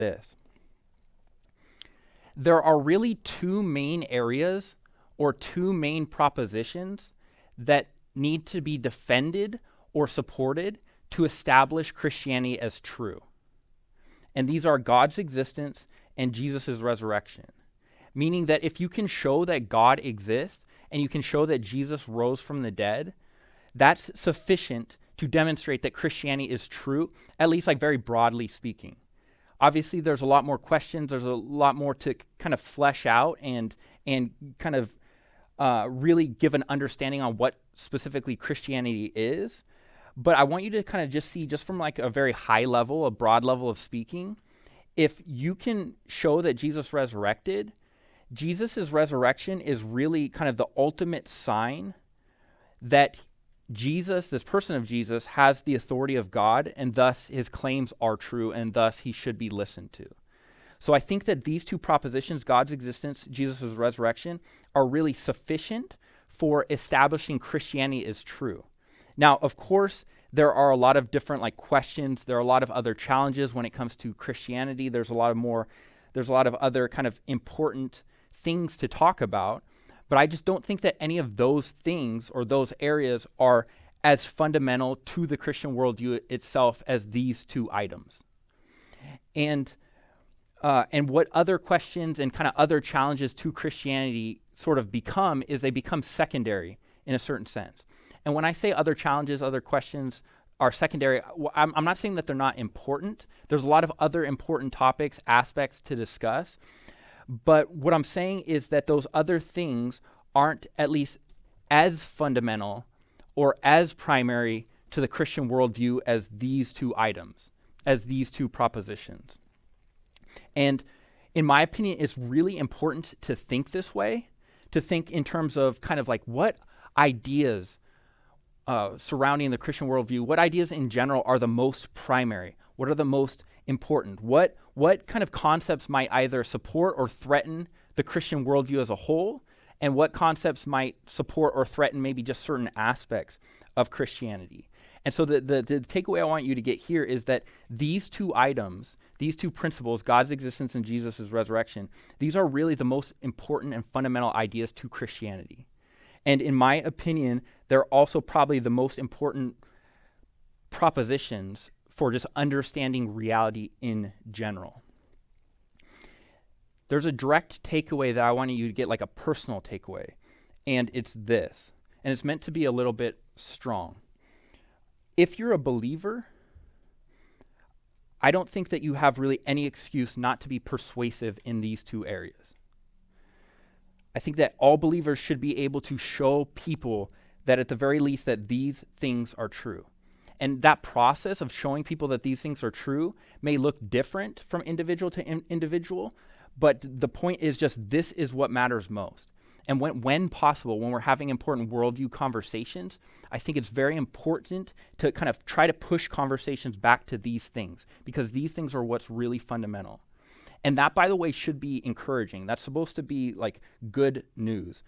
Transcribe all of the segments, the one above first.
this. There are really two main areas or two main propositions that need to be defended or supported to establish Christianity as true. And these are God's existence and Jesus' resurrection. Meaning that if you can show that God exists and you can show that Jesus rose from the dead, that's sufficient to demonstrate that Christianity is true, at least like very broadly speaking. Obviously, there's a lot more questions. There's a lot more to kind of flesh out and kind of really give an understanding on what specifically Christianity is. But I want you to kind of just see, just from like a very high level, a broad level of speaking, if you can show that Jesus resurrected, Jesus' resurrection is really kind of the ultimate sign that Jesus, this person of Jesus, has the authority of God, and thus his claims are true, and thus he should be listened to. So I think that these two propositions, God's existence, Jesus' resurrection, are really sufficient for establishing Christianity as true. Now, of course, there are a lot of different like questions. There are a lot of other challenges when it comes to Christianity. There's a lot of other kind of important things to talk about. But I just don't think that any of those things or those areas are as fundamental to the Christian worldview itself as these two items. And what other questions and kind of other challenges to Christianity sort of become is they become secondary in a certain sense. And when I say other challenges, other questions are secondary, I'm not saying that they're not important. There's a lot of other important topics, aspects to discuss. But what I'm saying is that those other things aren't at least as fundamental or as primary to the Christian worldview as these two items, as these two propositions. And in my opinion, it's really important to think this way, to think in terms of kind of like what ideas surrounding the Christian worldview, what ideas in general are the most primary? What are the most important? What kind of concepts might either support or threaten the Christian worldview as a whole? And what concepts might support or threaten maybe just certain aspects of Christianity? And so the takeaway I want you to get here is that these two items, these two principles, God's existence and Jesus' resurrection, these are really the most important and fundamental ideas to Christianity. And in my opinion, they're also probably the most important propositions for just understanding reality in general. There's a direct takeaway that I want you to get, like a personal takeaway, and it's this. And it's meant to be a little bit strong. If you're a believer, I don't think that you have really any excuse not to be persuasive in these two areas. I think that all believers should be able to show people that at the very least that these things are true. And that process of showing people that these things are true may look different from individual to individual, but the point is just this is what matters most. And when possible, when we're having important worldview conversations, I think it's very important to kind of try to push conversations back to these things, because these things are what's really fundamental. And that, by the way, should be encouraging. That's supposed to be like good news.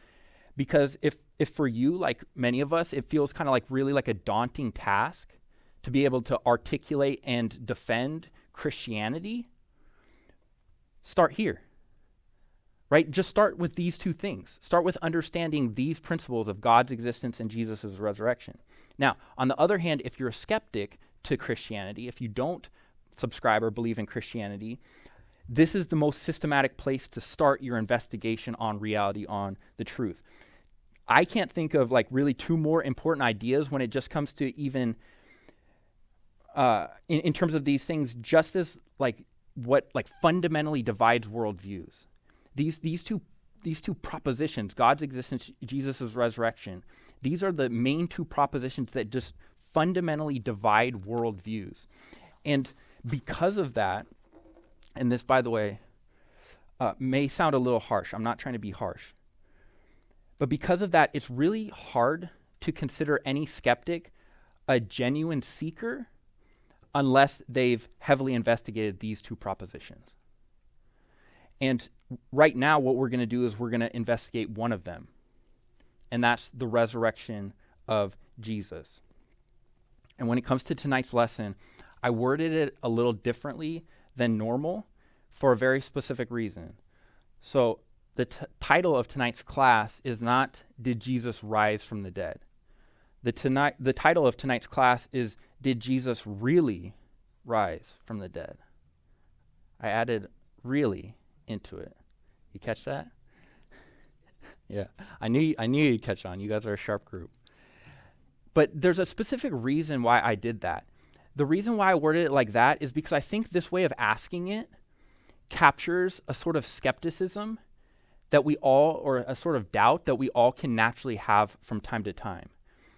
Because if for you, like many of us, it feels kind of like really like a daunting task to be able to articulate and defend Christianity, start here, right? Just start with these two things. Start with understanding these principles of God's existence and Jesus' resurrection. Now, on the other hand, if you're a skeptic to Christianity, if you don't subscribe or believe in Christianity, this is the most systematic place to start your investigation on reality, on the truth. I can't think of like really two more important ideas when it just comes to even in terms of these things, just as like what like fundamentally divides worldviews. These two propositions, God's existence, Jesus' resurrection, these are the main two propositions that just fundamentally divide worldviews. And because of that, and this, by the way, may sound a little harsh. I'm not trying to be harsh. But because of that, it's really hard to consider any skeptic a genuine seeker unless they've heavily investigated these two propositions. And right now, what we're going to do is we're going to investigate one of them, and that's the resurrection of Jesus. And when it comes to tonight's lesson, I worded it a little differently than normal for a very specific reason. So the title of tonight's class is not, Did Jesus Rise from the Dead? The title of tonight's class is, Did Jesus Really Rise from the Dead? I added really into it. You catch that? Yeah, I knew you'd catch on. You guys are a sharp group. But there's a specific reason why I did that. The reason why I worded it like that is because I think this way of asking it captures a sort of skepticism that we all, or a sort of doubt that we all can naturally have from time to time.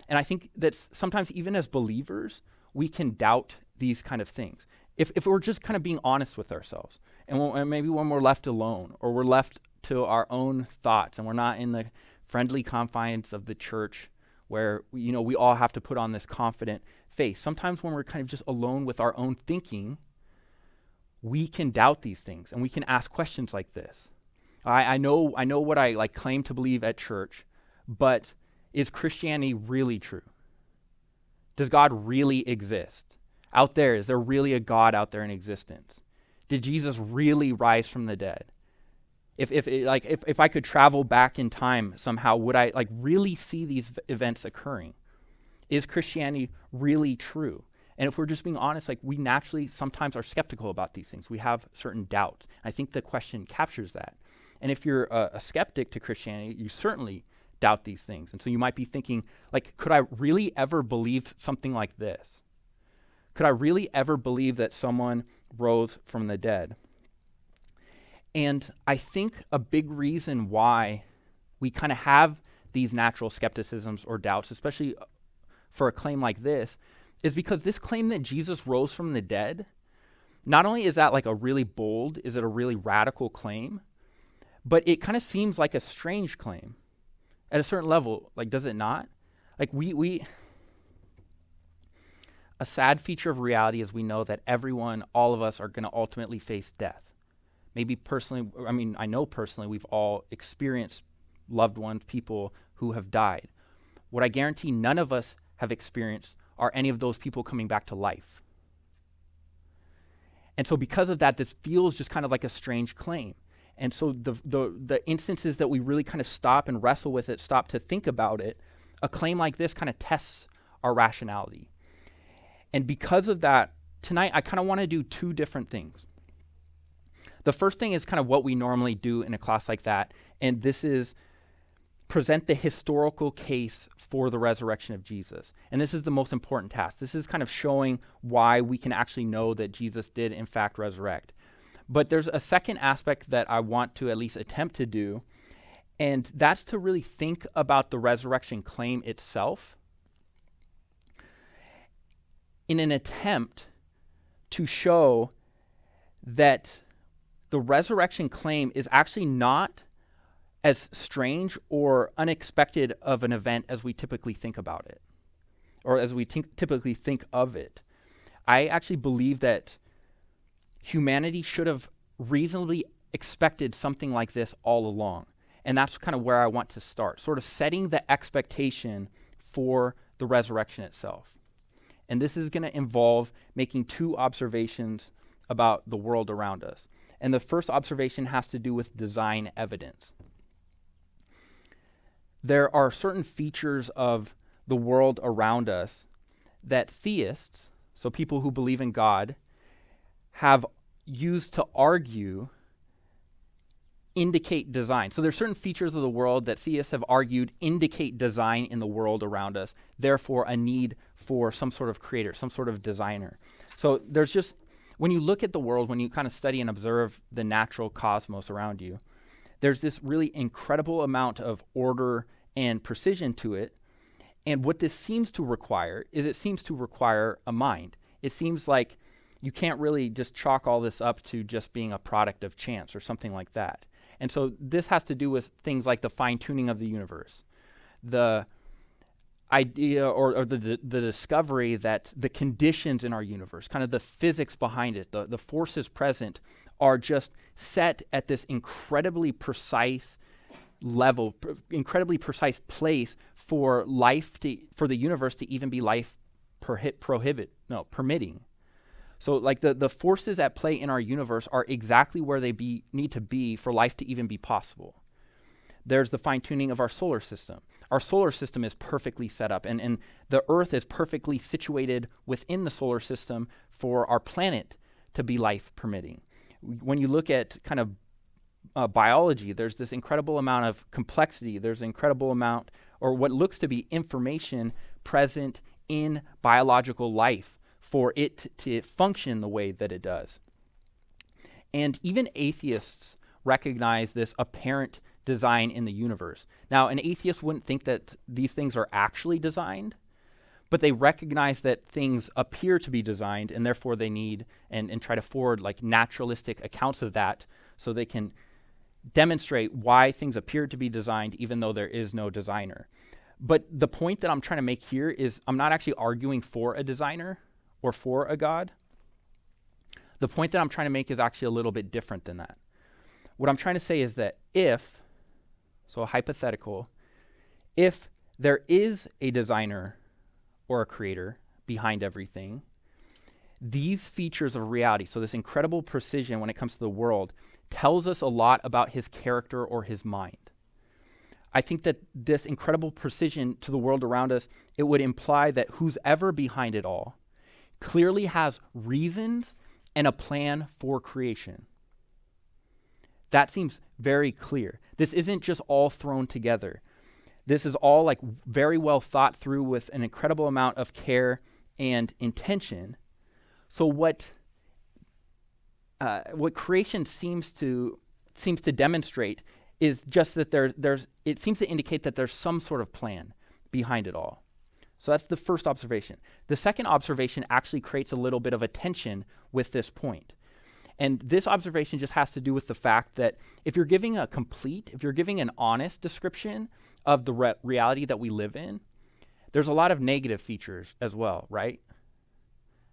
And I think that sometimes even as believers, we can doubt these kind of things. If we're just kind of being honest with ourselves, and maybe when we're left alone, or we're left to our own thoughts, and we're not in the friendly confines of the church where we all have to put on this confident face. Sometimes when we're kind of just alone with our own thinking, we can doubt these things, and we can ask questions like this. I know what I claim to believe at church, but is Christianity really true? Does God really exist? Out there, is there really a God out there in existence? Did Jesus really rise from the dead? If I could travel back in time somehow, would I really see these events occurring? Is Christianity really true? And if we're just being honest, we naturally sometimes are skeptical about these things. We have certain doubts. I think the question captures that. And if you're a skeptic to Christianity, you certainly doubt these things. And so you might be thinking, could I really ever believe something like this? Could I really ever believe that someone rose from the dead? And I think a big reason why we kind of have these natural skepticisms or doubts, especially for a claim like this, is because this claim that Jesus rose from the dead, not only is that a really bold, is it a really radical claim, but it kind of seems like a strange claim at a certain level. Does it not? A sad feature of reality is we know that all of us are going to ultimately face death. Maybe personally, I know personally we've all experienced loved ones, people who have died. What I guarantee none of us have experienced are any of those people coming back to life. And so because of that, this feels just kind of like a strange claim. And so the instances that we really kind of stop and wrestle with it, stop to think about it, a claim like this kind of tests our rationality. And because of that, tonight I kind of want to do two different things. The first thing is kind of what we normally do in a class like that, and this is present the historical case for the resurrection of Jesus. And this is the most important task. This is kind of showing why we can actually know that Jesus did in fact resurrect. But there's a second aspect that I want to at least attempt to do, and that's to really think about the resurrection claim itself in an attempt to show that the resurrection claim is actually not as strange or unexpected of an event as we typically think about it, or as we typically think of it. I actually believe that humanity should have reasonably expected something like this all along. And that's kind of where I want to start, sort of setting the expectation for the resurrection itself. And this is going to involve making two observations about the world around us. And the first observation has to do with design evidence. There are certain features of the world around us that theists, so people who believe in God, have used to argue indicate design. So there's certain features of the world that theists have argued indicate design in the world around us, therefore a need for some sort of creator, some sort of designer. So there's just, when you look at the world, when you kind of study and observe the natural cosmos around you, there's this really incredible amount of order and precision to it. And what this seems to require is it seems to require a mind. It seems like you can't really just chalk all this up to just being a product of chance or something like that. And so this has to do with things like the fine-tuning of the universe, the idea or the discovery that the conditions in our universe, kind of the physics behind it, the forces present are just set at this incredibly precise level, incredibly precise place for life for the universe to even be life permitting. So like the forces at play in our universe are exactly where they need to be for life to even be possible. There's the fine-tuning of our solar system. Our solar system is perfectly set up, and the Earth is perfectly situated within the solar system for our planet to be life permitting. When you look at kind of biology, there's this incredible amount of complexity. There's an incredible amount, or what looks to be information present in biological life for it to function the way that it does. And even atheists recognize this apparent design in the universe. Now, an atheist wouldn't think that these things are actually designed, but they recognize that things appear to be designed, and therefore they need and try to forward like naturalistic accounts of that so they can demonstrate why things appear to be designed even though there is no designer. But the point that I'm trying to make here is I'm not actually arguing for a designer or for a God. The point that I'm trying to make is actually a little bit different than that. What I'm trying to say is that if hypothetical, if there is a designer or a creator behind everything, these features of reality, so this incredible precision when it comes to the world, tells us a lot about his character or his mind. I think that this incredible precision to the world around us, it would imply that who's ever behind it all clearly has reasons and a plan for creation. That seems very clear. This isn't just all thrown together. This is all like very well thought through with an incredible amount of care and intention. So what creation seems to demonstrate is just that it seems to indicate that there's some sort of plan behind it all. So that's the first observation. The second observation actually creates a little bit of a tension with this point. And this observation just has to do with the fact that if you're giving an honest description of the reality that we live in, there's a lot of negative features as well, right?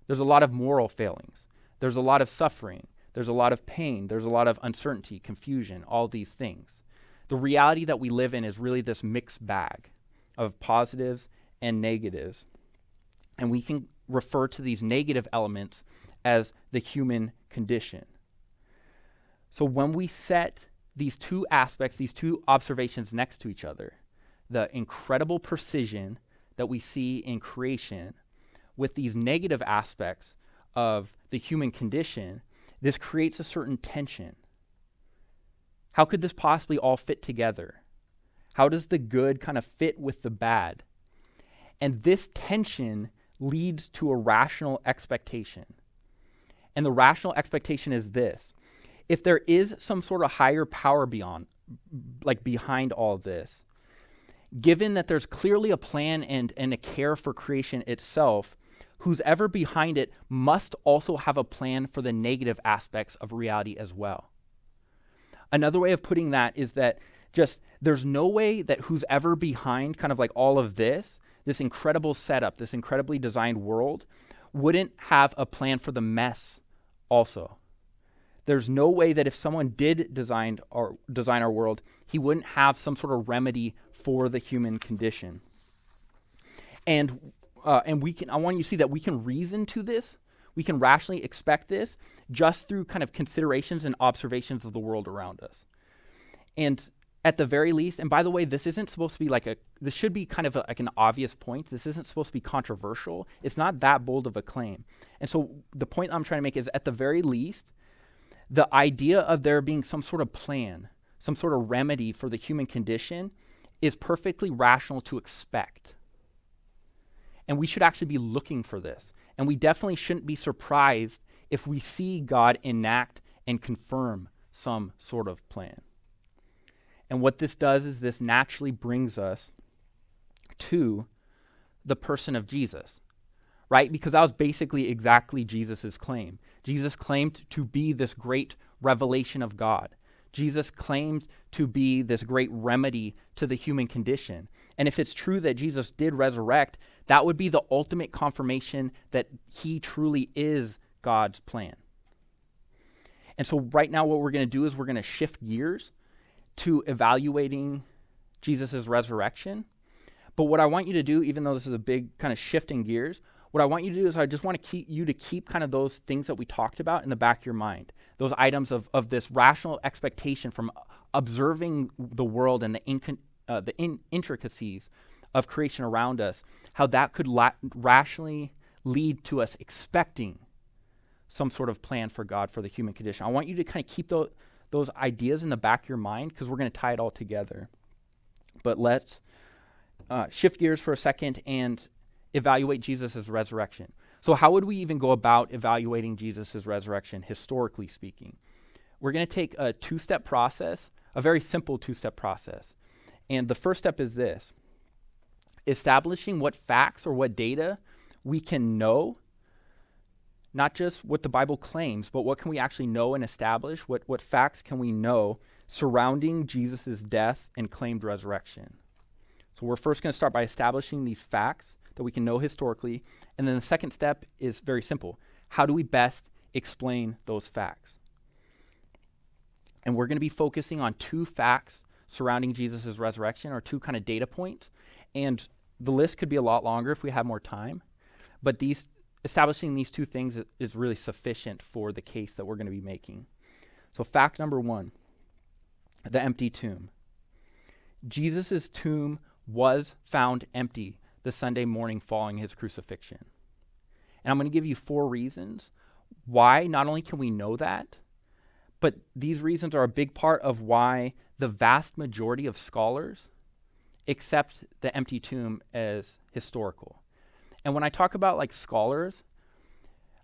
There's a lot of moral failings. There's a lot of suffering. There's a lot of pain. There's a lot of uncertainty, confusion, all these things. The reality that we live in is really this mixed bag of positives and negatives. And we can refer to these negative elements as the human condition. So when we set these two aspects, these two observations next to each other, the incredible precision that we see in creation with these negative aspects of the human condition, this creates a certain tension. How could this possibly all fit together? How does the good kind of fit with the bad? And this tension leads to a rational expectation. And the rational expectation is this: if there is some sort of higher power behind all of this, given that there's clearly a plan and a care for creation itself, who's ever behind it must also have a plan for the negative aspects of reality as well. Another way of putting that is that just there's no way that who's ever behind kind of like all of this incredible setup, this incredibly designed world, wouldn't have a plan for the mess also. There's no way that if someone did design our world, he wouldn't have some sort of remedy for the human condition. And I want you to see that we can reason to this. We can rationally expect this just through kind of considerations and observations of the world around us. And at the very least, and by the way, this isn't supposed to be this should be kind of like an obvious point. This isn't supposed to be controversial. It's not that bold of a claim. And so the point I'm trying to make is, at the very least, the idea of there being some sort of plan, some sort of remedy for the human condition is perfectly rational to expect. And we should actually be looking for this. And we definitely shouldn't be surprised if we see God enact and confirm some sort of plan. And what this does is this naturally brings us to the person of Jesus, right? Because that was basically exactly Jesus' claim. Jesus claimed to be this great revelation of God. Jesus claimed to be this great remedy to the human condition. And if it's true that Jesus did resurrect, that would be the ultimate confirmation that he truly is God's plan. And so right now what we're going to do is we're going to shift gears to evaluating Jesus' resurrection. But what I want you to do, even though this is a big kind of shift in gears, what I want you to do is I just want to keep kind of those things that we talked about in the back of your mind, those items of this rational expectation from observing the world and the intricacies of creation around us, how that could rationally lead to us expecting some sort of plan for God for the human condition. I want you to kind of keep those ideas in the back of your mind because we're going to tie it all together. But let's shift gears for a second and evaluate Jesus' resurrection. So how would we even go about evaluating Jesus' resurrection, historically speaking? We're going to take a two-step process, a very simple two-step process. And the first step is this: establishing what facts or what data we can know, not just what the Bible claims, but what can we actually know and establish, what facts can we know surrounding Jesus' death and claimed resurrection. So we're first going to start by establishing these facts that we can know historically, and then the second step is very simple. How do we best explain those facts? And we're going to be focusing on two facts surrounding Jesus' resurrection, or two kind of data points, and the list could be a lot longer if we have more time, but establishing these two things is really sufficient for the case that we're going to be making. So fact number one, the empty tomb. Jesus' tomb was found empty the Sunday morning following his crucifixion. And I'm going to give you 4 reasons why not only can we know that, but these reasons are a big part of why the vast majority of scholars accept the empty tomb as historical. And when I talk about like scholars,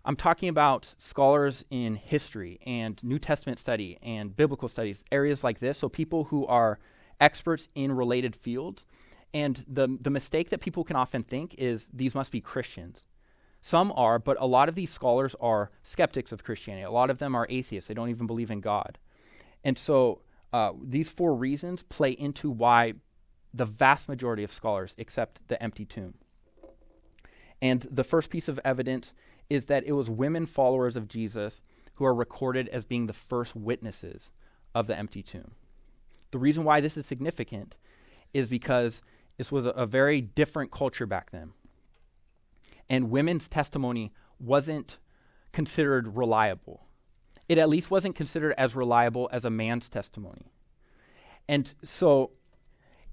I'm talking about scholars in history and New Testament study and biblical studies, areas like this. So people who are experts in related fields. And the mistake that people can often think is these must be Christians. Some are, but a lot of these scholars are skeptics of Christianity. A lot of them are atheists. They don't even believe in God. And so these 4 reasons play into why the vast majority of scholars accept the empty tomb. And the first piece of evidence is that it was women followers of Jesus who are recorded as being the first witnesses of the empty tomb. The reason why this is significant is because this was a very different culture back then. And women's testimony wasn't considered reliable. It at least wasn't considered as reliable as a man's testimony. And so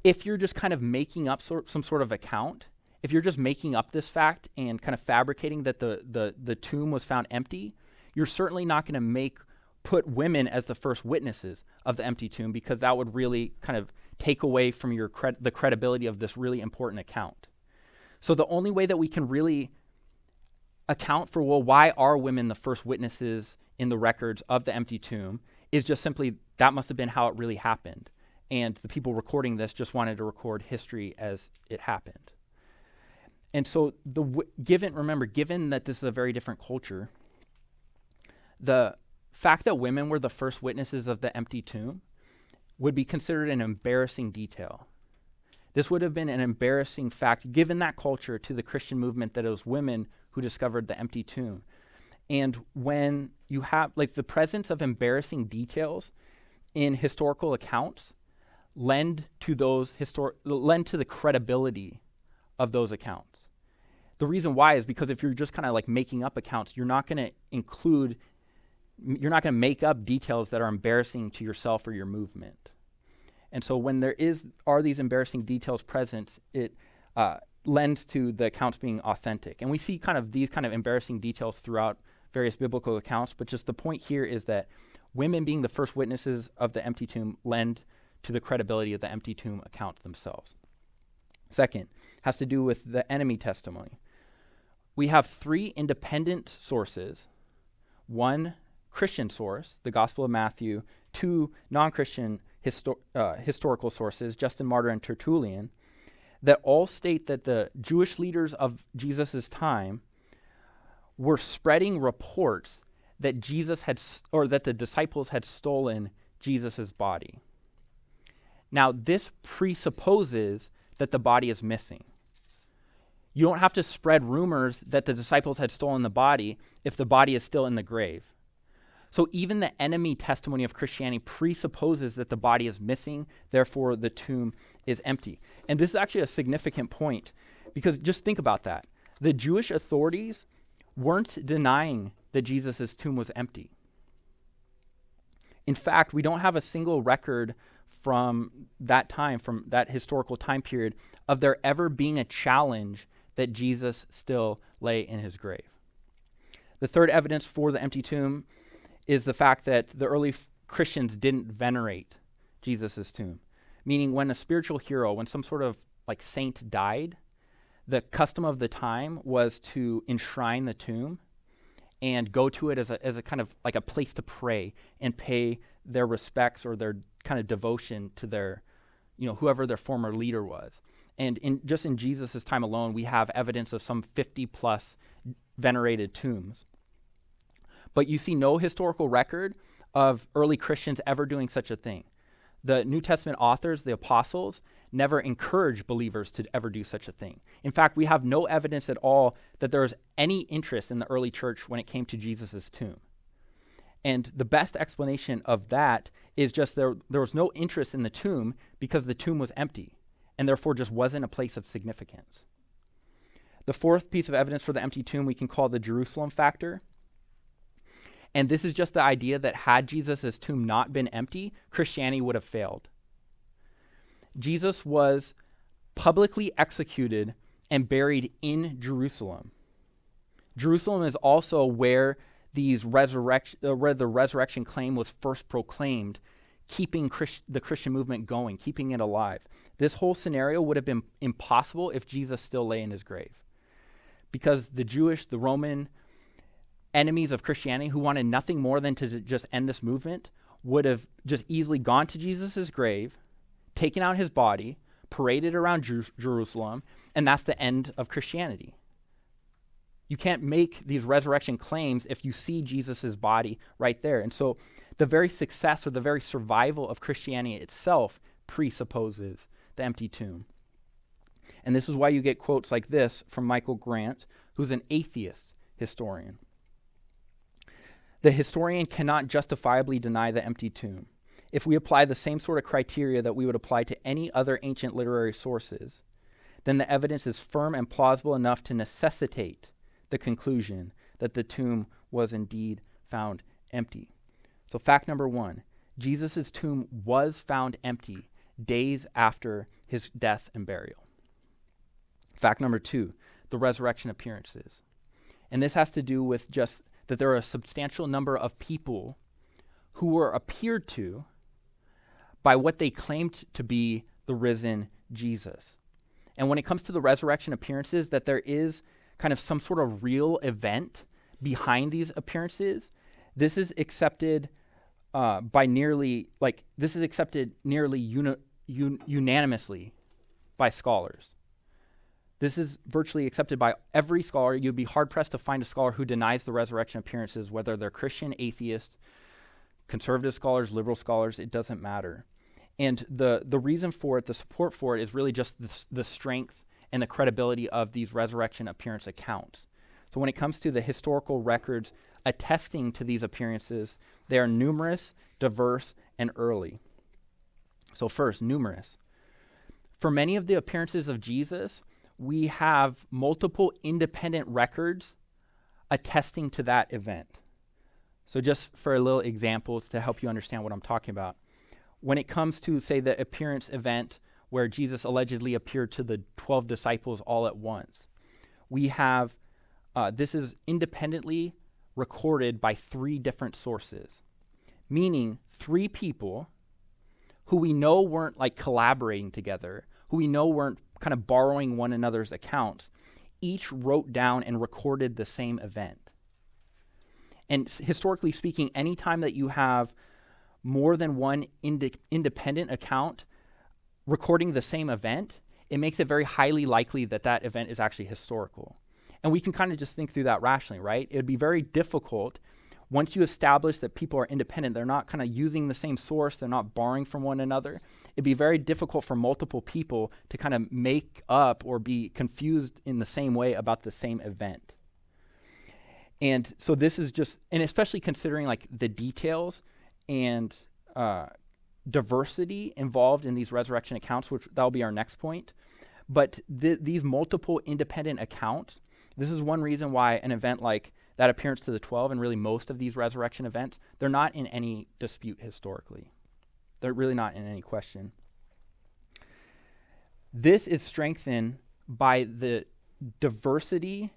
if you're just kind of making up some sort of account, if you're just making up this fact and kind of fabricating that the tomb was found empty, you're certainly not going to put women as the first witnesses of the empty tomb, because that would really kind of take away from the credibility of this really important account. So the only way that we can really account for, well, why are women the first witnesses in the records of the empty tomb, is just simply that must have been how it really happened. And the people recording this just wanted to record history as it happened. And so given that this is a very different culture, the fact that women were the first witnesses of the empty tomb would be considered an embarrassing detail. This would have been an embarrassing fact given that culture to the Christian movement, that it was women who discovered the empty tomb. And when you have like the presence of embarrassing details in historical accounts lend to the credibility of those accounts. The reason why is because if you're just kind of like making up accounts, you're not going to make up details that are embarrassing to yourself or your movement. And so when are these embarrassing details present, it lends to the accounts being authentic. And we see kind of these kind of embarrassing details throughout various biblical accounts, but just the point here is that women being the first witnesses of the empty tomb lend to the credibility of the empty tomb accounts themselves. Second, has to do with the enemy testimony. We have 3 independent sources, 1 Christian source, the Gospel of Matthew, 2 non-Christian historical sources, Justin Martyr and Tertullian, that all state that the Jewish leaders of Jesus' time were spreading reports that that the disciples had stolen Jesus' body. Now, this presupposes that the body is missing. You don't have to spread rumors that the disciples had stolen the body if the body is still in the grave. So even the enemy testimony of Christianity presupposes that the body is missing, therefore the tomb is empty. And this is actually a significant point, because just think about that. The Jewish authorities weren't denying that Jesus' tomb was empty. In fact, we don't have a single record from that time, from that historical time period, of there ever being a challenge that Jesus still lay in his grave. The third evidence for the empty tomb is the fact that the early Christians didn't venerate Jesus' tomb. Meaning when a spiritual hero, when some sort of like saint died, the custom of the time was to enshrine the tomb and go to it as a kind of like a place to pray and pay their respects or their kind of devotion to their, whoever their former leader was. And in Jesus' time alone, we have evidence of some 50 plus venerated tombs. But you see no historical record of early Christians ever doing such a thing. The New Testament authors, the apostles, never encouraged believers to ever do such a thing. In fact, we have no evidence at all that there was any interest in the early church when it came to Jesus' tomb. And the best explanation of that is just there was no interest in the tomb because the tomb was empty and therefore just wasn't a place of significance. The fourth piece of evidence for the empty tomb we can call the Jerusalem factor. And this is just the idea that had Jesus' tomb not been empty, Christianity would have failed. Jesus was publicly executed and buried in Jerusalem. Jerusalem is also where the resurrection claim was first proclaimed, keeping the Christian movement going, keeping it alive. This whole scenario would have been impossible if Jesus still lay in his grave. Because the Roman enemies of Christianity who wanted nothing more than to just end this movement would have just easily gone to Jesus' grave, taken out his body, paraded around Jerusalem, and that's the end of Christianity. You can't make these resurrection claims if you see Jesus' body right there. And so the very success or the very survival of Christianity itself presupposes the empty tomb. And this is why you get quotes like this from Michael Grant, who's an atheist historian. The historian cannot justifiably deny the empty tomb. If we apply the same sort of criteria that we would apply to any other ancient literary sources, then the evidence is firm and plausible enough to necessitate the conclusion that the tomb was indeed found empty. So fact number one, Jesus' tomb was found empty days after his death and burial. Fact number two, the resurrection appearances. And this has to do with just that there are a substantial number of people who were appeared to by what they claimed to be the risen Jesus. And when it comes to the resurrection appearances, that there is kind of some sort of real event behind these appearances, this is accepted unanimously by scholars. This is virtually accepted by every scholar. You'd be hard-pressed to find a scholar who denies the resurrection appearances, whether they're Christian, atheist, conservative scholars, liberal scholars, it doesn't matter. And the reason for it, the support for it, is really just the strength and the credibility of these resurrection appearance accounts. So when it comes to the historical records attesting to these appearances, they are numerous, diverse, and early. So first, numerous. For many of the appearances of Jesus, we have multiple independent records attesting to that event. So just for a little examples to help you understand what I'm talking about. When it comes to, say, the appearance event where Jesus allegedly appeared to the 12 disciples all at once, we have, this is independently recorded by 3 different sources, meaning 3 people who we know weren't like collaborating together, who we know weren't kind of borrowing one another's accounts, each wrote down and recorded the same event. And historically speaking, anytime that you have more than one independent account recording the same event, it makes it very highly likely that that event is actually historical. And we can kind of just think through that rationally, right? It would be very difficult once you establish that people are independent, they're not kind of using the same source, they're not borrowing from one another. It'd be very difficult for multiple people to kind of make up or be confused in the same way about the same event. And so this is just, and especially considering like the details and diversity involved in these resurrection accounts, which that'll be our next point. But these multiple independent accounts This is one reason why an event like that appearance to the 12 and really most of these resurrection events, they're not in any dispute historically. They're really not in any question. This is strengthened by the diversity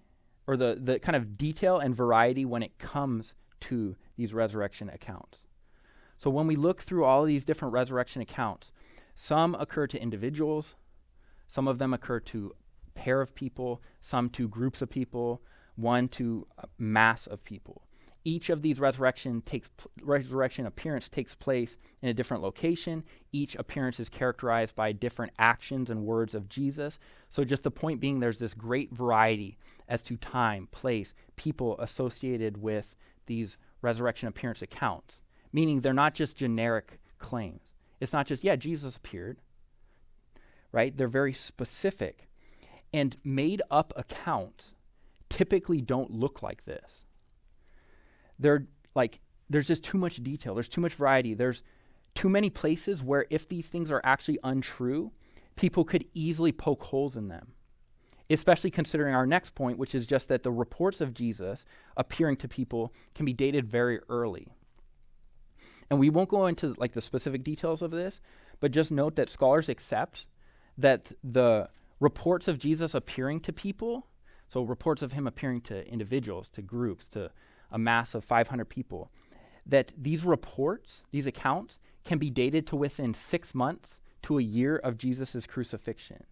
or the kind of detail and variety when it comes to these resurrection accounts. So when we look through all of these different resurrection accounts, some occur to individuals, some of them occur to a pair of people, some to groups of people, one to a mass of people. Each of these resurrection appearance takes place in a different location. Each appearance is characterized by different actions and words of Jesus. So just the point being, there's this great variety as to time, place, people associated with these resurrection appearance accounts, meaning they're not just generic claims. It's not just, yeah, Jesus appeared, right? They're very specific. And made up accounts typically don't look like this. There's just too much detail. There's too much variety. There's too many places where if these things are actually untrue, people could easily poke holes in them. Especially considering our next point, which is just that the reports of Jesus appearing to people can be dated very early. And we won't go into like the specific details of this, but just note that scholars accept that the reports of Jesus appearing to people, so reports of him appearing to individuals, to groups, to a mass of 500 people, that these reports, these accounts, can be dated to within 6 months to a year of Jesus' crucifixion.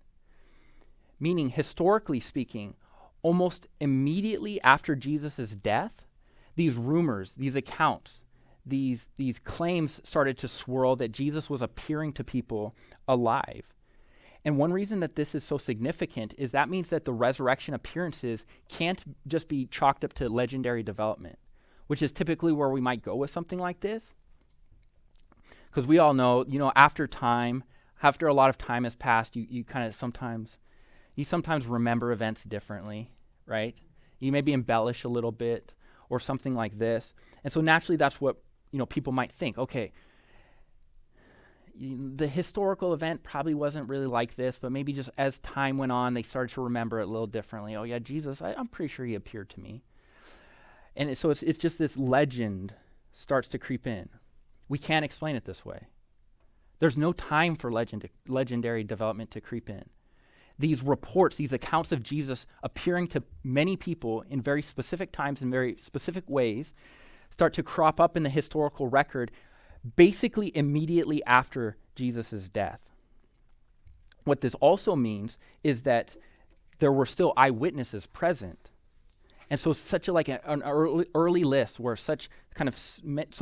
Meaning, historically speaking, almost immediately after Jesus' death, these rumors, these accounts, these claims started to swirl that Jesus was appearing to people alive. And one reason that this is so significant is that means that the resurrection appearances can't just be chalked up to legendary development, which is typically where we might go with something like this. Because we all know, after a lot of time has passed, you sometimes remember events differently, right? You maybe embellish a little bit or something like this. And so naturally that's what, people might think, okay, the historical event probably wasn't really like this, but maybe just as time went on, they started to remember it a little differently. Oh yeah, Jesus, I'm pretty sure he appeared to me. And so it's just this legend starts to creep in. We can't explain it this way. There's no time for legendary development to creep in. These reports, these accounts of Jesus appearing to many people in very specific times in very specific ways start to crop up in the historical record basically immediately after Jesus' death. What this also means is that there were still eyewitnesses present. And so such an early list where so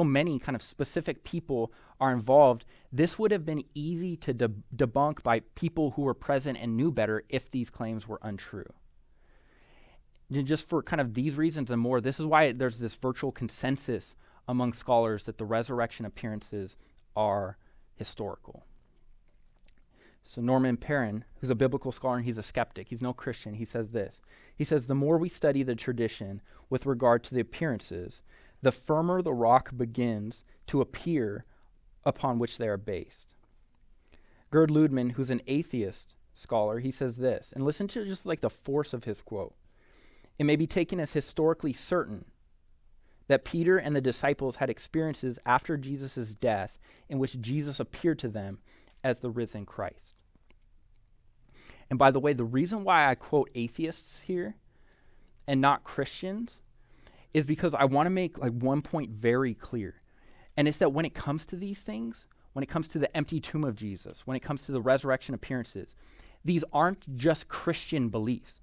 many kind of specific people are involved, this would have been easy to debunk by people who were present and knew better if these claims were untrue. And just for kind of these reasons and more, this is why there's this virtual consensus among scholars that the resurrection appearances are historical. So Norman Perrin, who's a biblical scholar and he's a skeptic, he's no Christian, he says this. He says, the more we study the tradition with regard to the appearances, the firmer the rock begins to appear upon which they are based. Gerd Ludman, who's an atheist scholar, he says this, and listen to just like the force of his quote. It may be taken as historically certain that Peter and the disciples had experiences after Jesus' death in which Jesus appeared to them as the risen Christ. And by the way, the reason why I quote atheists here and not Christians is because I want to make one point very clear. And it's that when it comes to these things, when it comes to the empty tomb of Jesus, when it comes to the resurrection appearances, these aren't just Christian beliefs.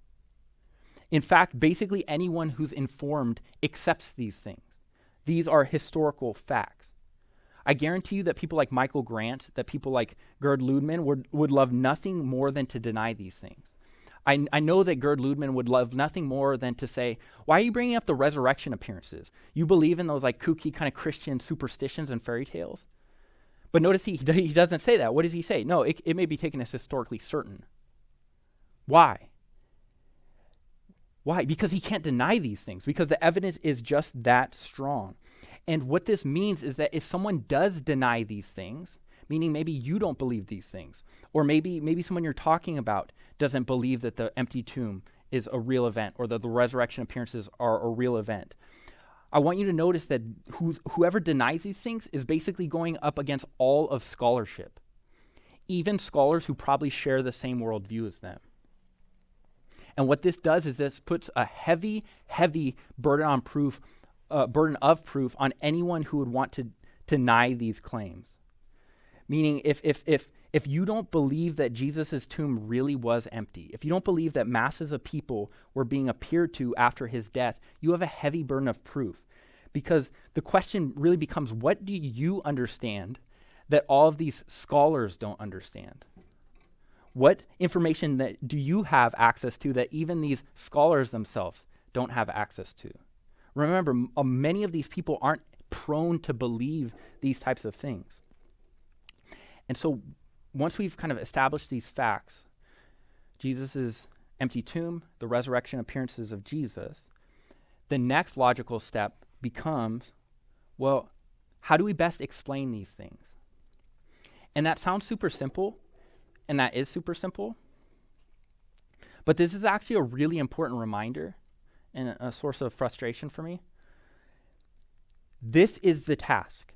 In fact, basically anyone who's informed accepts these things. These are historical facts. I guarantee you that people like Michael Grant, that people like Gerd Ludman would love nothing more than to deny these things. I know that Gerd Ludman would love nothing more than to say, why are you bringing up the resurrection appearances? You believe in those kooky kind of Christian superstitions and fairy tales? But notice he doesn't say that. What does he say? No, it may be taken as historically certain. Why? Why? Because he can't deny these things, because the evidence is just that strong. And what this means is that if someone does deny these things, meaning maybe you don't believe these things, or maybe someone you're talking about doesn't believe that the empty tomb is a real event, or that the resurrection appearances are a real event. I want you to notice that whoever denies these things is basically going up against all of scholarship, even scholars who probably share the same worldview as them. And what this does is this puts a heavy, heavy burden of proof on anyone who would want to deny these claims. Meaning, if you don't believe that Jesus' tomb really was empty, if you don't believe that masses of people were being appeared to after his death, you have a heavy burden of proof. Because the question really becomes, what do you understand that all of these scholars don't understand? What information that do you have access to that even these scholars themselves don't have access to? Remember, many of these people aren't prone to believe these types of things. And so once we've kind of established these facts, Jesus' empty tomb, the resurrection appearances of Jesus, the next logical step becomes, well, how do we best explain these things? And that sounds super simple, and that is super simple. But this is actually a really important reminder and a source of frustration for me. This is the task.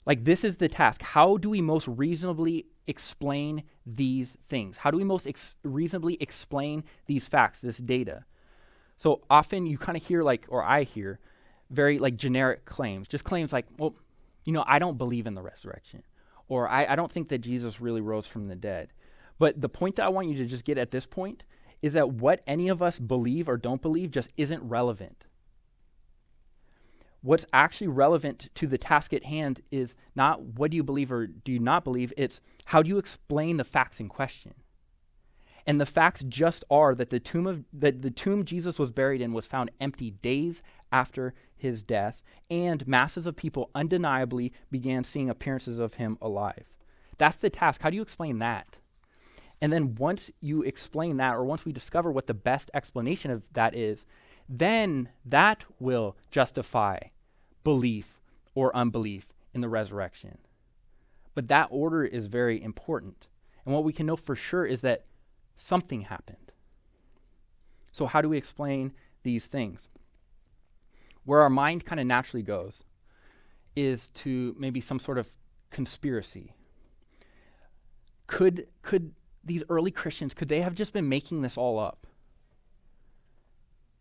This is the task. How do we most reasonably explain these things? How do we most reasonably explain these facts, this data? So often you kind of hear or I hear very generic claims, just claims well, I don't believe in the resurrection, or I don't think that Jesus really rose from the dead. But the point that I want you to just get at this point is that what any of us believe or don't believe just isn't relevant. What's actually relevant to the task at hand is not what do you believe or do you not believe, it's how do you explain the facts in question. And the facts just are that the tomb Jesus was buried in was found empty days after his death, and masses of people undeniably began seeing appearances of him alive. That's the task. How do you explain that? And then once you explain that, or once we discover what the best explanation of that is, then that will justify belief or unbelief in the resurrection. But that order is very important. And what we can know for sure is that something happened. So how do we explain these things? Where our mind kind of naturally goes is to maybe some sort of conspiracy. Could these early Christians, could they have just been making this all up?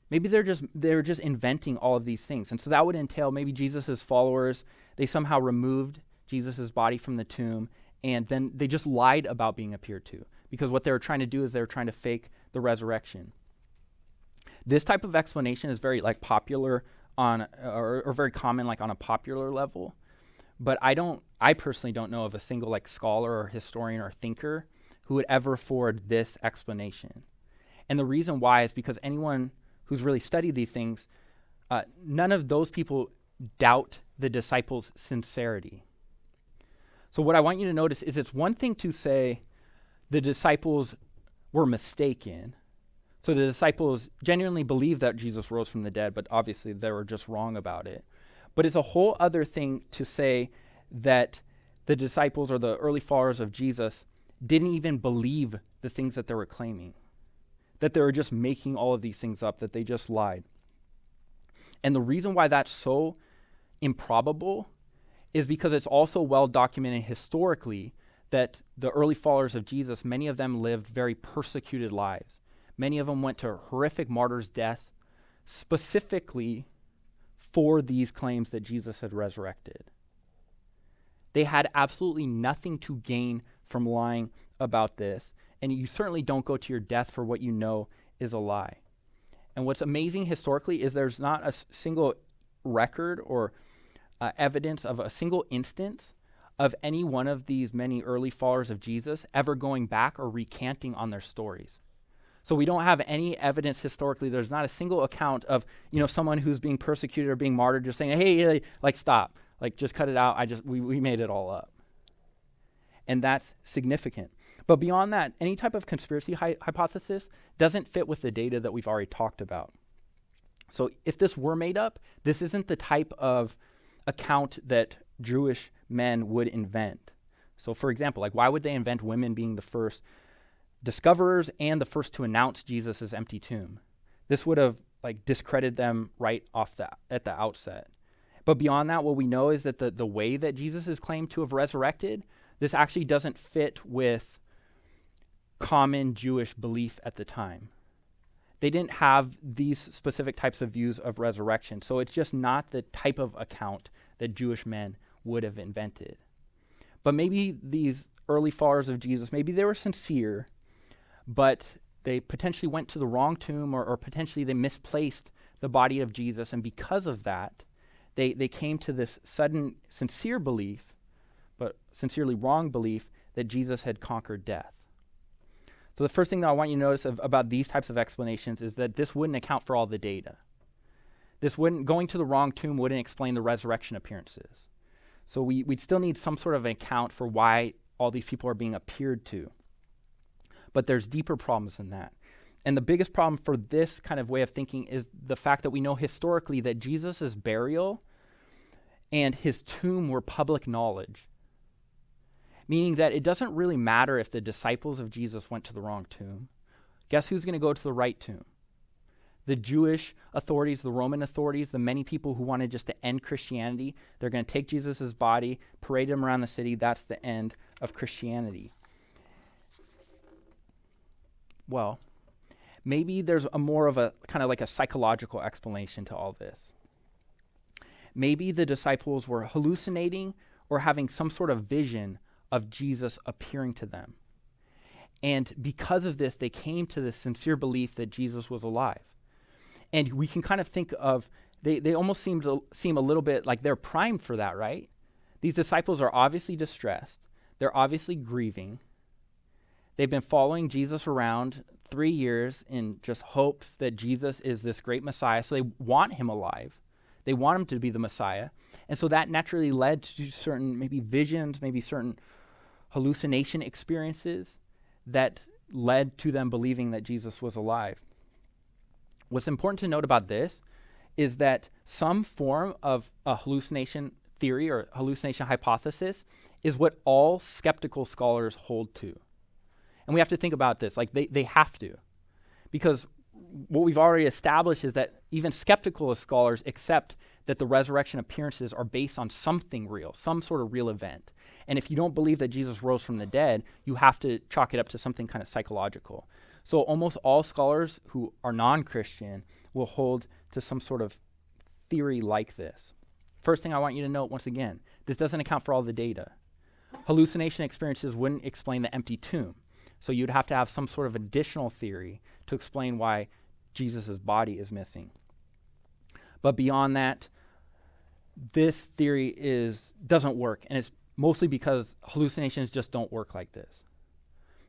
Maybe they're just inventing all of these things. And so that would entail maybe Jesus' followers, they somehow removed Jesus' body from the tomb, and then they just lied about being appeared to. Because what they were trying to do is they were trying to fake the resurrection. This type of explanation is very popular on, or very common on a popular level. But I personally don't know of a single scholar or historian or thinker who would ever forward this explanation. And the reason why is because anyone who's really studied these things, none of those people doubt the disciples' sincerity. So what I want you to notice is it's one thing to say the disciples were mistaken. So the disciples genuinely believed that Jesus rose from the dead, but obviously they were just wrong about it. But it's a whole other thing to say that the disciples or the early followers of Jesus didn't even believe the things that they were claiming, that they were just making all of these things up, that they just lied. And the reason why that's so improbable is because it's also well documented historically that the early followers of Jesus, many of them lived very persecuted lives. Many of them went to horrific martyrs' deaths specifically for these claims that Jesus had resurrected. They had absolutely nothing to gain from lying about this, and you certainly don't go to your death for what you know is a lie. And what's amazing historically is there's not a single record or evidence of a single instance of any one of these many early followers of Jesus ever going back or recanting on their stories. So we don't have any evidence historically. There's not a single account of, someone who's being persecuted or being martyred just saying, hey, stop, just cut it out. We made it all up. And that's significant. But beyond that, any type of conspiracy hypothesis doesn't fit with the data that we've already talked about. So if this were made up, this isn't the type of account that Jewish men would invent. So for example, why would they invent women being the first discoverers and the first to announce Jesus' empty tomb. This would have discredited them right off at the outset. But beyond that, what we know is that the way that Jesus is claimed to have resurrected, this actually doesn't fit with common Jewish belief at the time. They didn't have these specific types of views of resurrection, so it's just not the type of account that Jewish men would have invented. But maybe these early followers of Jesus, maybe they were sincere, but they potentially went to the wrong tomb, or potentially they misplaced the body of Jesus, and because of that, they came to this sudden sincere belief, but sincerely wrong belief, that Jesus had conquered death. So the first thing that I want you to notice about these types of explanations is that this wouldn't account for all the data. Going to the wrong tomb wouldn't explain the resurrection appearances. So we'd still need some sort of an account for why all these people are being appeared to. But there's deeper problems than that. And the biggest problem for this kind of way of thinking is the fact that we know historically that Jesus' burial and his tomb were public knowledge. Meaning that it doesn't really matter if the disciples of Jesus went to the wrong tomb. Guess who's going to go to the right tomb? The Jewish authorities, the Roman authorities, the many people who wanted just to end Christianity, they're going to take Jesus' body, parade him around the city. That's the end of Christianity. Well, maybe there's more of a kind of like a psychological explanation to all this. Maybe the disciples were hallucinating or having some sort of vision of Jesus appearing to them. And because of this, they came to this sincere belief that Jesus was alive. And we can kind of think of, they almost seem a little bit like they're primed for that, right? These disciples are obviously distressed. They're obviously grieving. They've been following Jesus around 3 years in just hopes that Jesus is this great Messiah. So they want him alive. They want him to be the Messiah. And so that naturally led to certain maybe visions, maybe certain hallucination experiences that led to them believing that Jesus was alive. What's important to note about this is that some form of a hallucination theory or hallucination hypothesis is what all skeptical scholars hold to. And we have to think about this, they have to. Because what we've already established is that even skeptical scholars accept that the resurrection appearances are based on something real, some sort of real event. And if you don't believe that Jesus rose from the dead, you have to chalk it up to something kind of psychological. So almost all scholars who are non-Christian will hold to some sort of theory like this. First thing I want you to note, once again, this doesn't account for all the data. Hallucination experiences wouldn't explain the empty tomb. So you'd have to have some sort of additional theory to explain why Jesus' body is missing. But beyond that, this theory doesn't work, and it's mostly because hallucinations just don't work like this.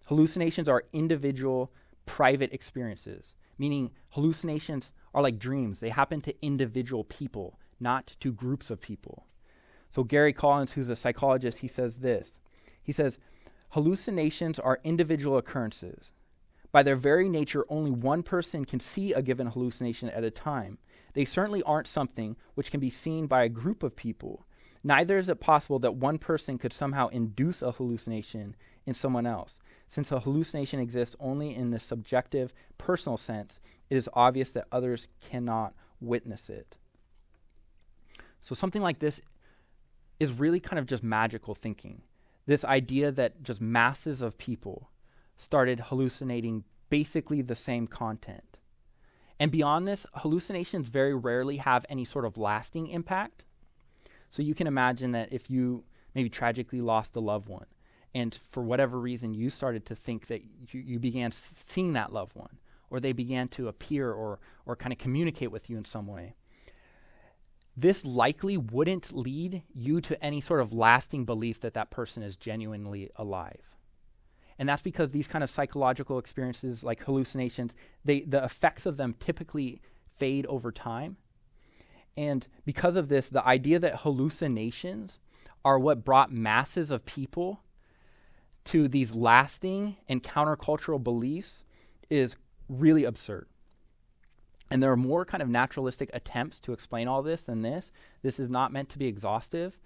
Hallucinations are individual, private experiences, meaning hallucinations are like dreams. They happen to individual people, not to groups of people. So Gary Collins, who's a psychologist, he says this. He says, hallucinations are individual occurrences. By their very nature, only one person can see a given hallucination at a time. They certainly aren't something which can be seen by a group of people. Neither is it possible that one person could somehow induce a hallucination in someone else. Since a hallucination exists only in the subjective, personal sense, it is obvious that others cannot witness it. So something like this is really kind of just magical thinking. This idea that just masses of people started hallucinating basically the same content. And beyond this, hallucinations very rarely have any sort of lasting impact. So you can imagine that if you maybe tragically lost a loved one, and for whatever reason you started to think that you began seeing that loved one, or they began to appear or kind of communicate with you in some way, this likely wouldn't lead you to any sort of lasting belief that that person is genuinely alive. And that's because these kind of psychological experiences like hallucinations, the effects of them typically fade over time. And because of this, the idea that hallucinations are what brought masses of people to these lasting and countercultural beliefs is really absurd. And there are more kind of naturalistic attempts to explain all this than this. This is not meant to be exhaustive,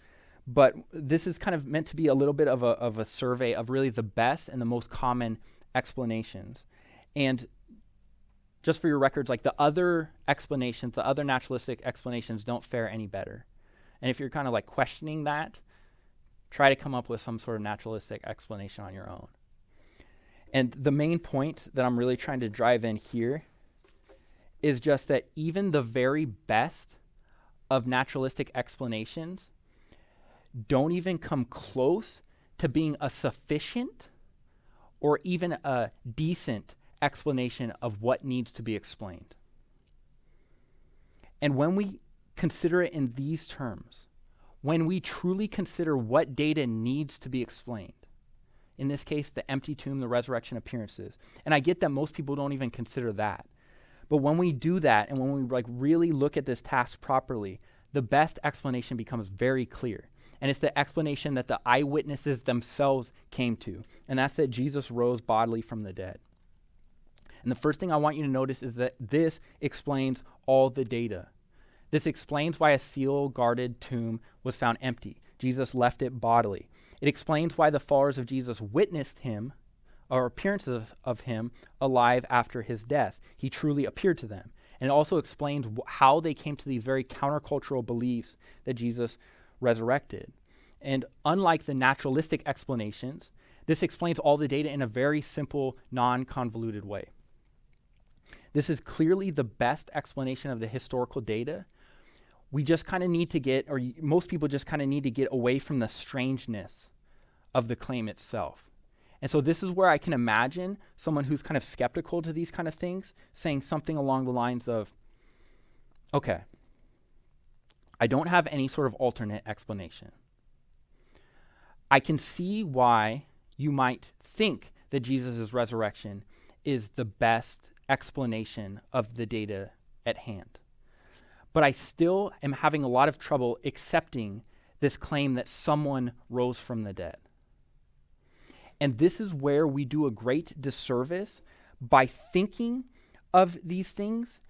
but this is kind of meant to be a little bit of a survey of really the best and the most common explanations. And just for your records, like the other explanations, the other naturalistic explanations don't fare any better. And if you're kind of like questioning that, try to come up with some sort of naturalistic explanation on your own. And the main point that I'm really trying to drive in here is just that even the very best of naturalistic explanations don't even come close to being a sufficient or even a decent explanation of what needs to be explained. And when we consider it in these terms, when we truly consider what data needs to be explained, in this case, the empty tomb, the resurrection appearances, and I get that most people don't even consider that. But when we do that and when we like really look at this task properly, the best explanation becomes very clear. And it's the explanation that the eyewitnesses themselves came to. And that's that Jesus rose bodily from the dead. And the first thing I want you to notice is that this explains all the data. This explains why a seal-guarded tomb was found empty. Jesus left it bodily. It explains why the followers of Jesus witnessed him, or appearances of him, alive after his death. He truly appeared to them. And it also explains how they came to these very countercultural beliefs that Jesus resurrected. And unlike the naturalistic explanations, this explains all the data in a very simple, non-convoluted way. This is clearly the best explanation of the historical data. We just kind of need to get, or most people just kind of need to get away from the strangeness of the claim itself. And so this is where I can imagine someone who's kind of skeptical to these kind of things saying something along the lines of, okay, I don't have any sort of alternate explanation. I can see why you might think that Jesus' resurrection is the best explanation of the data at hand. But I still am having a lot of trouble accepting this claim that someone rose from the dead. And this is where we do a great disservice by thinking of these things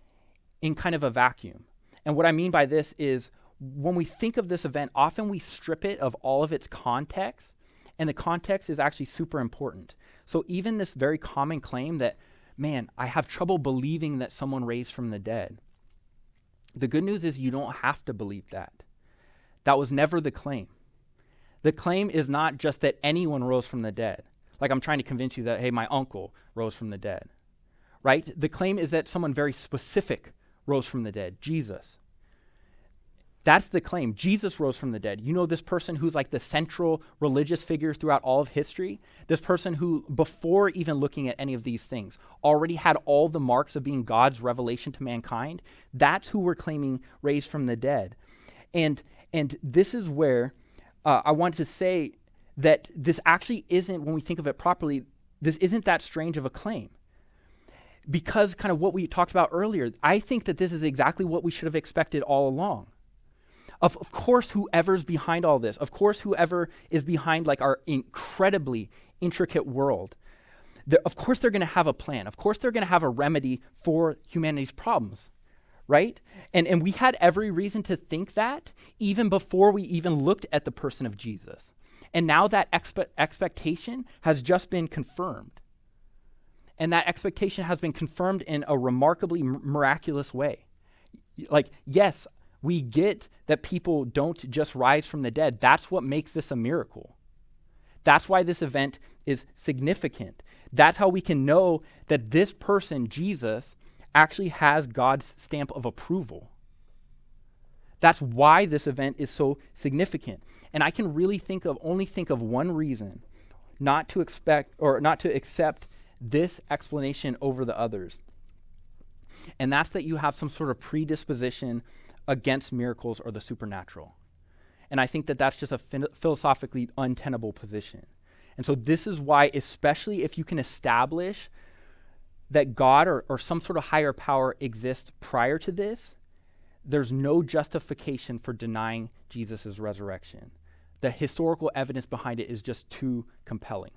in kind of a vacuum. And what I mean by this is when we think of this event, often we strip it of all of its context, and the context is actually super important. So even this very common claim that, man, I have trouble believing that someone raised from the dead. The good news is you don't have to believe that. That was never the claim. The claim is not just that anyone rose from the dead. Like I'm trying to convince you that, hey, my uncle rose from the dead, right? The claim is that someone very specific rose from the dead, Jesus. That's the claim. Jesus rose from the dead. You know this person who's like the central religious figure throughout all of history? This person who, before even looking at any of these things, already had all the marks of being God's revelation to mankind? That's who we're claiming raised from the dead. And this is where I want to say that this actually isn't, when we think of it properly, this isn't that strange of a claim. Because kind of what we talked about earlier, I think that this is exactly what we should have expected all along. Of course, whoever's behind all this, of course, whoever is behind like our incredibly intricate world, of course they're going to have a plan. Of course they're going to have a remedy for humanity's problems, right? And we had every reason to think that even before we even looked at the person of Jesus. And now that expectation has just been confirmed. And that expectation has been confirmed in a remarkably miraculous way. Like, yes, we get that people don't just rise from the dead. That's what makes this a miracle. That's why this event is significant. That's how we can know that this person, Jesus, actually has God's stamp of approval. That's why this event is so significant. And I can really only think of one reason not to accept this explanation over the others. And that's that you have some sort of predisposition against miracles or the supernatural. And I think that that's just a philosophically untenable position. And so this is why, especially if you can establish that God or some sort of higher power exists prior to this, there's no justification for denying Jesus' resurrection. The historical evidence behind it is just too compelling.